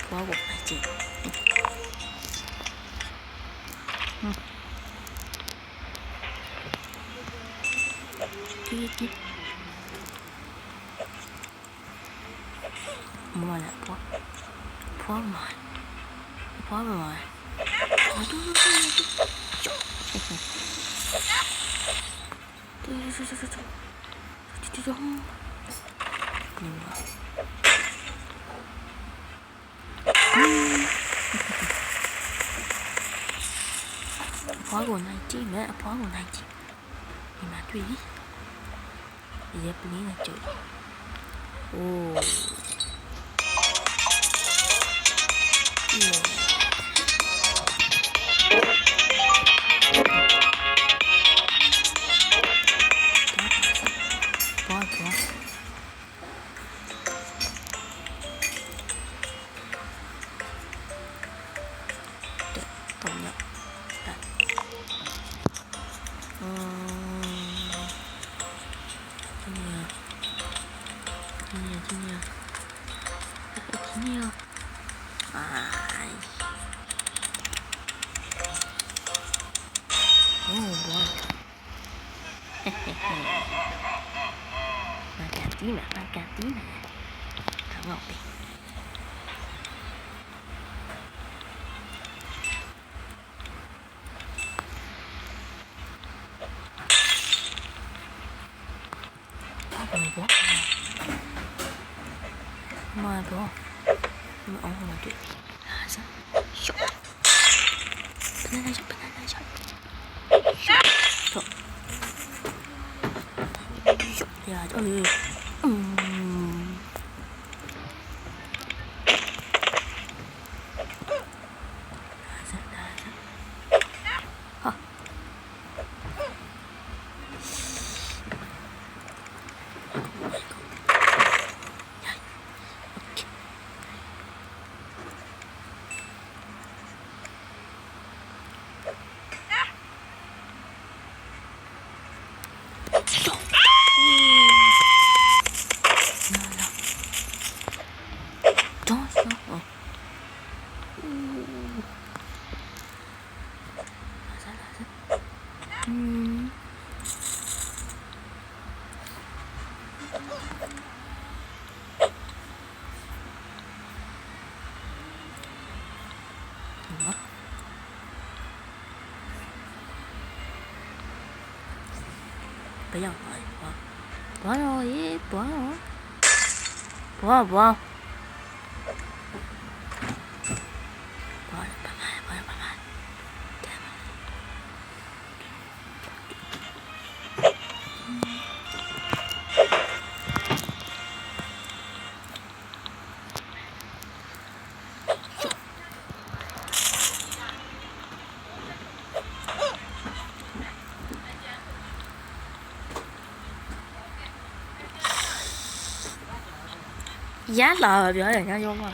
ဖွားကိုနိုင်ကြည့်ဒီမမလာဖွားမဖွားကိုနိုင်ကြည့်မယ်အဖွားကိုနိုင်ကြည့်ဒီမှာတွေ့ပြီရေပလင်းနဲ့ကြည့်အိုးMarcatina. Come on, baby. My ball. Oh, my dude. Shot. Banana shot. Shot. Yeah, oh, Bây bỏ rồi bỏ giá lờ biểu này nha vô mà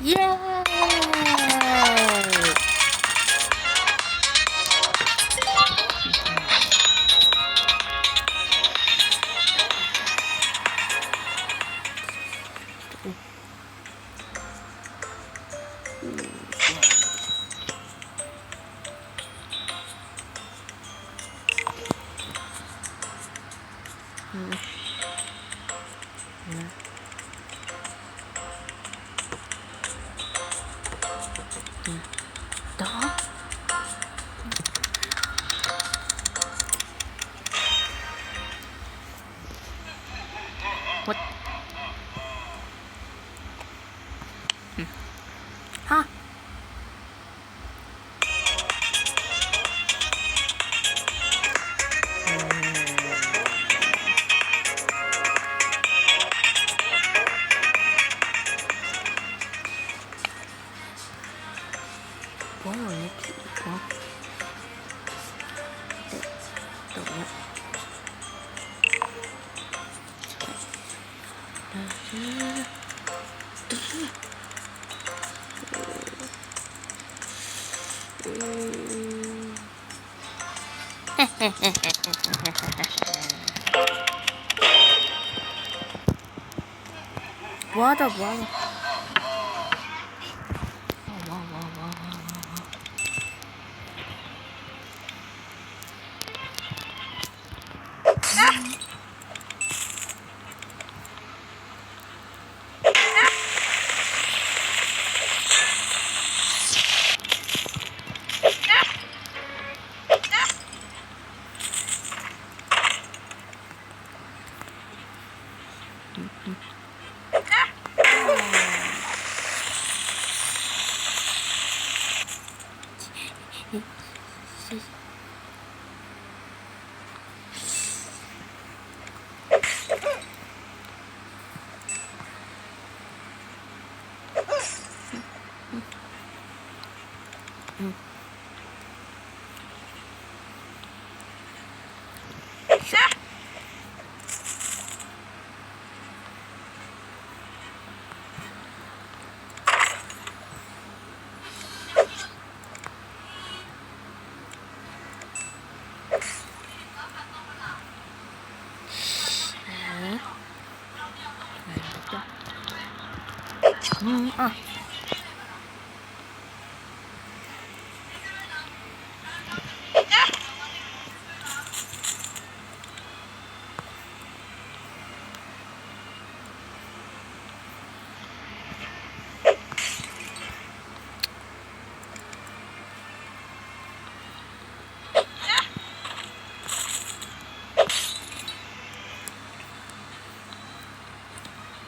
yeah. Đó. What? Ha. Guarda. Wow.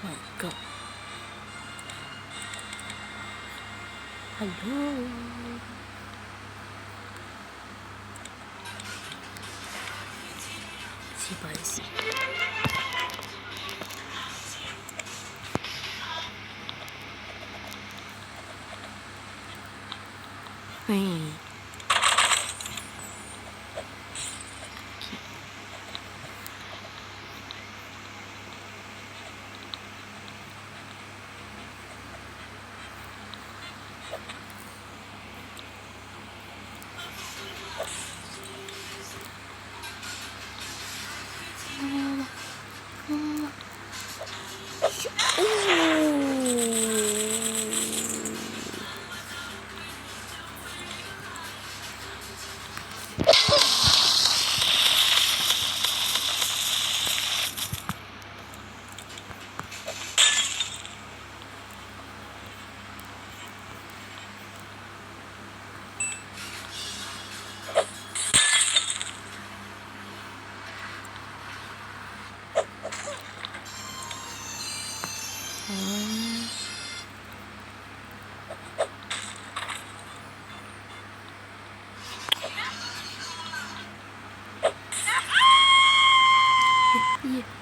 My God. Hello. Spicy.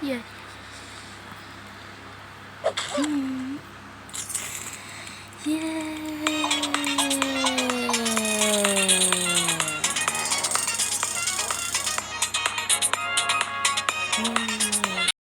Yeah. Yeah.